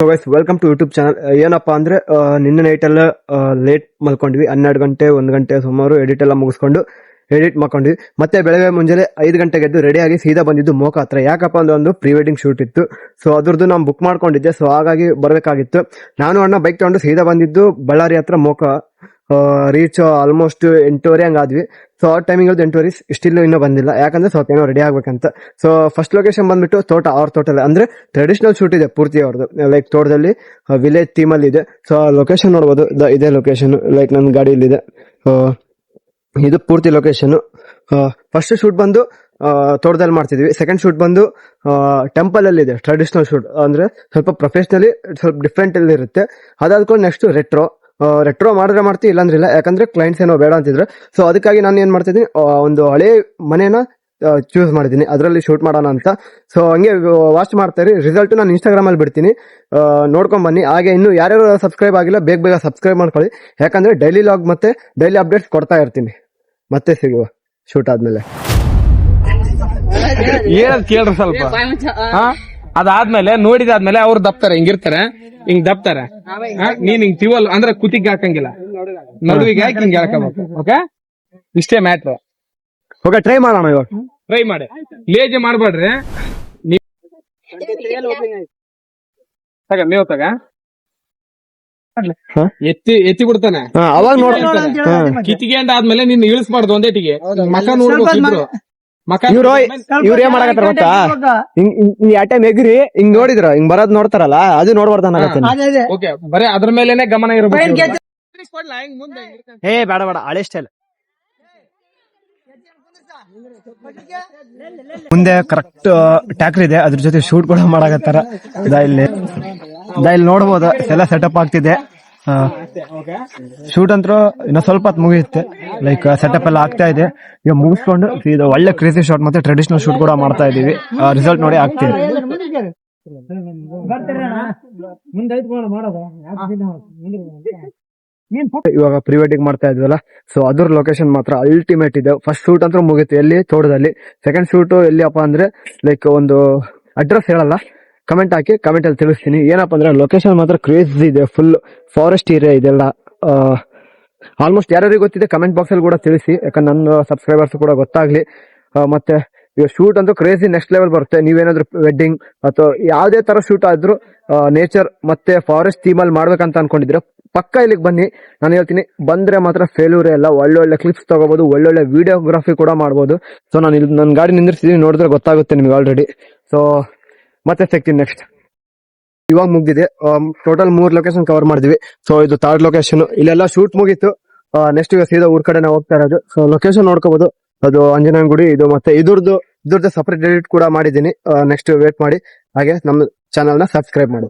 Guys welcome to YouTube channel. ಏನಪ್ಪಾ ಅಂದ್ರೆ ನಿನ್ನೆ ನೈಟ್ ಎಲ್ಲ ಲೇಟ್ ಮಲ್ಕೊಂಡ್ವಿ. 12 ಗಂಟೆ 1 ಗಂಟೆ ಸುಮಾರು ಎಡಿಟ್ ಎಲ್ಲ ಮುಗಿಸ್ಕೊಂಡು ಎಡಿಟ್ ಮಾಡ್ಕೊಂಡ್ವಿ. ಮತ್ತೆ ಬೆಳಗ್ಗೆ ಮುಂಜಾನೆ 5 ಗಂಟೆಗೆ ಎದ್ದು ರೆಡಿ ಆಗಿ ಸೀದಾ ಬಂದಿದ್ದು ಮೋಕ ಹತ್ರ. ಯಾಕಪ್ಪ ಅಂದ್ರೆ ಒಂದು ಪ್ರೀ ವೆಡ್ಡಿಂಗ್ ಶೂಟ್ ಇತ್ತು. ಸೊ ಅದ್ರದ್ದು ನಾನು ಬುಕ್ ಮಾಡ್ಕೊಂಡಿದ್ದೆ. ಸೊ ಹಾಗಾಗಿ ಬರ್ಬೇಕಾಗಿತ್ತು. ನಾನು ಅಣ್ಣ ಬೈಕ್ ತಗೊಂಡು ಸೀದಾ ಬಂದಿದ್ದು ಬಳ್ಳಾರಿ ಹತ್ರ ಮೋಕ. ರೀಚ್ ಆಲ್ಮೋಸ್ಟ್ 8:30 ಹಂಗಾದ್ವಿ. ಸೊ ಆ ಟೈಮಿಂಗ್ 8:30 ಸ್ಟಿಲ್ ಇನ್ನೂ ಬಂದಿಲ್ಲ. ಯಾಕಂದ್ರೆ ಸ್ವಲ್ಪ ಏನೋ ರೆಡಿ ಆಗ್ಬೇಕಂತ. ಸೊ ಫಸ್ಟ್ ಲೊಕೇಶನ್ ಬಂದ್ಬಿಟ್ಟು ಅವ್ರ ತೋಟಲ್ಲಿ ಅಂದ್ರೆ ಟ್ರೆಡಿಷನಲ್ ಶೂಟ್ ಇದೆ ಪೂರ್ತಿ ಅವ್ರದ್ದು. ಲೈಕ್ ತೋಟದಲ್ಲಿ ವಿಲೇಜ್ ಥೀಮ್ ಅಲ್ಲಿ ಇದೆ. ಸೊ ಲೊಕೇಶನ್ ನೋಡ್ಬೋದು, ಇದೇ ಲೊಕೇಶನ್. ಲೈಕ್ ನನ್ನ ಗಾಡಿಯಲ್ಲಿದೆ. ಇದು ಪೂರ್ತಿ ಲೊಕೇಶನ್. ಫಸ್ಟ್ ಶೂಟ್ ಬಂದು ತೋಟದಲ್ಲಿ ಮಾಡ್ತಿದ್ವಿ. ಸೆಕೆಂಡ್ ಶೂಟ್ ಬಂದು ಟೆಂಪಲ್ ಅಲ್ಲಿ ಇದೆ. ಟ್ರೆಡಿಷನಲ್ ಶೂಟ್ ಅಂದ್ರೆ ಸ್ವಲ್ಪ ಪ್ರೊಫೆಷನಲಿ ಸ್ವಲ್ಪ ಡಿಫ್ರೆಂಟ್ ಅಲ್ಲಿ ಇರುತ್ತೆ. ಅದಾದ್ಕೊಂಡು ನೆಕ್ಸ್ಟ್ ರೆಟ್ರೋ ಮಾಡಿದ್ರೆ ಮಾಡ್ತೀವಿ, ಇಲ್ಲಾಂದ್ರೆ ಇಲ್ಲ. ಯಾಕಂದ್ರೆ ಕ್ಲೈಂಟ್ಸ್ ಏನೋ ಬೇಡ ಅಂತಿದ್ರು. ಸೊ ಅದಕ್ಕಾಗಿ ನಾನು ಏನ್ ಮಾಡ್ತಿದ್ದೀನಿ, ಒಂದು ಹಳೆ ಮನೇನ ಚೂಸ್ ಮಾಡಿದ್ದೀನಿ, ಅದರಲ್ಲಿ ಶೂಟ್ ಮಾಡೋಣ ಅಂತ. ಸೊ ಹಂಗೆ ವಾಚ್ ಮಾಡ್ತಾ ಇರಿ. ರಿಸಲ್ಟ್ ನಾನು ಇನ್ಸ್ಟಾಗ್ರಾಮ್ ಅಲ್ಲಿ ಬಿಡ್ತೀನಿ, ನೋಡ್ಕೊಂಡ್ ಬನ್ನಿ. ಹಾಗೆ ಇನ್ನು ಯಾರ್ಯಾರು ಸಬ್ಸ್ಕ್ರೈಬ್ ಆಗಿಲ್ಲ ಬೇಗ ಸಬ್ಸ್ಕ್ರೈಬ್ ಮಾಡ್ಕೊಳ್ಳಿ. ಯಾಕಂದ್ರೆ ಡೈಲಿ ಲಾಗ್ ಮತ್ತೆ ಡೈಲಿ ಅಪ್ಡೇಟ್ಸ್ ಕೊಡ್ತಾ ಇರ್ತೀನಿ. ಮತ್ತೆ ಸಿಗುವ ಶೂಟ್ ಆದ್ಮೇಲೆ. ಏನದ್ ಕೇಳ್ರಿ ಸ್ವಲ್ಪ. ಅದಾದ್ಮೇಲೆ ನೋಡಿದಾದ್ಮೇಲೆ ಅವ್ರು ದಪ್ತಾರೆ, ಹಿಂಗಿರ್ತಾರೆ, ಹಿಂಗ್ ದಪ್ತಾರೆ. ನೀನ್ ಹಿಂಗ್ ತಿವಲ್ ಅಂದ್ರೆ ಕುತ್ತಿಗೆ ಹಾಕಂಗಿಲ್ಲ, ನಡುವಿಗೆ ಹಾಕಿ ಹಿಂಗ್ ಹೇಳ್ಕೋಬೇಕು. ಓಕೆ, ಇಷ್ಟೇ ಮ್ಯಾಟ್ರ್. ಓಕೆ, ಟ್ರೈ ಮಾಡೋಣ. ಇವಾಗ ಟ್ರೈ ಮಾಡಿ, ಲೇಜ್ ಮಾಡ್ಬೇಡ್ರಿ. ನೀವು ತಗ ಎತ್ತಿ ಬಿಡ್ತಾನೆ ಅವಾಗ ನೋಡ. ಕಿತ್ತಿಗೆ ಆದ್ಮೇಲೆ ನೀನ್ ಇಳಿಸ್ಬಾರ್ದು ಒಂದೇಟಿಗೆ. ಮಕ ನೋಡ್ಬೇಕು. ಇವ್ರ ಏನ್ ಮಾಡಕತ್ತಾರ ಗೊತ್ತಾ, ಹಿಂಗ್ ಆ ಟೈಮ್ ಎಗ್ರಿ ಹಿಂಗ್ ನೋಡಿದ್ರ ಹಿಂಗ್ ಬರೋದ್ ನೋಡ್ತಾರಲ್ಲ, ಅದು ನೋಡ್ಬಾರ್ದು. ಓಕೆ, ಬರೀ ಅದ್ರ ಮೇಲೆನೆ ಗಮನ ಇರಬೇಕು. ಬೇಡ ಹಳೆ ಸ್ಟೈಲ್. ಮುಂದೆ ಕರೆಕ್ಟ್ ಟ್ಯಾಕ್ರಿ ಇದೆ, ಅದ್ರ ಜೊತೆ ಶೂಟ್ ಕೂಡ ಮಾಡಕತ್ತಾರ. ಇಲ್ಲಿ ನೋಡ್ಬೋದು ಎಲ್ಲ ಸೆಟಪ್ ಆಗ್ತಿದೆ. ಶೂಟ್ ಅಂತೂ ಇನ್ನ ಸ್ವಲ್ಪ ಹೊತ್ತು ಮುಗಿಯುತ್ತೆ. ಲೈಕ್ ಸೆಟಪ್ ಎಲ್ಲ ಆಗ್ತಾ ಇದೆ. ಈಗ ಮುಗಿಸ್ಕೊಂಡು ಇದು ಒಳ್ಳೆ ಕ್ರೇಜಿ ಶಾಟ್ ಮತ್ತೆ ಟ್ರೆಡಿಷನಲ್ ಶೂಟ್ ಕೂಡ ಮಾಡ್ತಾ ಇದೀವಿ. ರಿಸಲ್ಟ್ ನೋಡಿ ಆಗ್ತಿದೆ. ಇವಾಗ ಪ್ರೀ ವೆಡ್ಡಿಂಗ್ ಮಾಡ್ತಾ ಇದ್ವಲ್ಲ, ಸೊ ಅದ್ರ ಲೊಕೇಶನ್ ಮಾತ್ರ ಅಲ್ಟಿಮೇಟ್ ಇದೆ. ಫಸ್ಟ್ ಶೂಟ್ ಅಂತೂ ಮುಗಿತು ಎಲ್ಲಿ, ತೋಟದಲ್ಲಿ. ಸೆಕೆಂಡ್ ಶೂಟ್ ಎಲ್ಲಿಯಪ್ಪ ಅಂದ್ರೆ ಲೈಕ್ ಒಂದು ಅಡ್ರೆಸ್ ಹೇಳಲ್ಲ, ಕಮೆಂಟ್ ಹಾಕಿ, ಕಮೆಂಟ್ ಅಲ್ಲಿ ತಿಳಿಸ್ತೀನಿ. ಏನಪ್ಪಾ ಅಂದ್ರೆ ಲೊಕೇಶನ್ ಮಾತ್ರ ಕ್ರೇಜಿ ಇದೆ. ಫುಲ್ ಫಾರೆಸ್ಟ್ ಏರಿಯಾ ಇದೆಲ್ಲ. ಆಲ್ಮೋಸ್ಟ್ ಯಾರ್ಯಾರಿಗೆ ಗೊತ್ತಿದೆ ಕಮೆಂಟ್ ಬಾಕ್ಸ್ ಅಲ್ಲಿ ಕೂಡ ತಿಳಿಸಿ, ಯಾಕಂದ್ರೆ ನನ್ನ ಸಬ್ಸ್ಕ್ರೈಬರ್ಸ್ ಕೂಡ ಗೊತ್ತಾಗ್ಲಿ. ಮತ್ತೆ ಈಗ ಶೂಟ್ ಅಂತೂ ಕ್ರೇಜಿ ನೆಕ್ಸ್ಟ್ ಲೆವೆಲ್ ಬರುತ್ತೆ. ನೀವೇನಾದ್ರೂ ವೆಡ್ಡಿಂಗ್ ಅಥವಾ ಯಾವ್ದೇ ತರ ಶೂಟ್ ಆದ್ರೂ ನೇಚರ್ ಮತ್ತೆ ಫಾರೆಸ್ಟ್ ಥೀಮ್ ಅಲ್ಲಿ ಮಾಡ್ಬೇಕಂತ ಅನ್ಕೊಂಡಿದ್ರೆ ಪಕ್ಕ ಇಲ್ಲಿಗೆ ಬನ್ನಿ. ನಾನು ಹೇಳ್ತೀನಿ, ಬಂದ್ರೆ ಮಾತ್ರ ಫೇಲ್ಯೂರೇ ಇಲ್ಲ. ಒಳ್ಳೊಳ್ಳೆ ಕ್ಲಿಪ್ಸ್ ತಗೋಬಹುದು, ಒಳ್ಳೊಳ್ಳೆ ವಿಡಿಯೋಗ್ರಫಿ ಕೂಡ ಮಾಡ್ಬೋದು. ಸೊ ನಾನು ಇಲ್ಲಿ ನನ್ನ ಗಾಡಿ ನಿಂದಿರ್ಸಿದೀನಿ, ನೋಡಿದ್ರೆ ಗೊತ್ತಾಗುತ್ತೆ ನಿಮ್ಗೆ ಆಲ್ರೆಡಿ. ಸೊ ಮತ್ತೆ ಸಿಗ್ತೀನಿ ನೆಕ್ಸ್ಟ್. ಇವಾಗ ಮುಗ್ದಿದೆ. ಟೋಟಲ್ 3 ಲೊಕೇಶನ್ ಕವರ್ ಮಾಡಿದ್ವಿ. ಸೊ ಇದು 3rd ಲೊಕೇಶನ್. ಇಲ್ಲೆಲ್ಲ ಶೂಟ್ ಮುಗೀತು. ನೆಕ್ಸ್ಟ್ ಈಗ ಸೀದಾ ಊರ್ ಕಡೆ ನಾವು ಹೋಗ್ತಾ ಇರೋದು. ಸೊ ಲೊಕೇಶನ್ ನೋಡ್ಕೋಬಹುದು. ಅದು ಆಂಜನೇಯ ಗುಡಿ. ಇದು ಮತ್ತೆ ಇದ್ರದ್ದು ಸಪರೇಟ್ ಎಡಿಟ್ ಕೂಡ ಮಾಡಿದ್ದೀನಿ. ನೆಕ್ಸ್ಟ್ ವೇಟ್ ಮಾಡಿ. ಹಾಗೆ ನಮ್ಮ ಚಾನಲ್ ನ ಸಬ್ಸ್ಕ್ರೈಬ್ ಮಾಡಿ.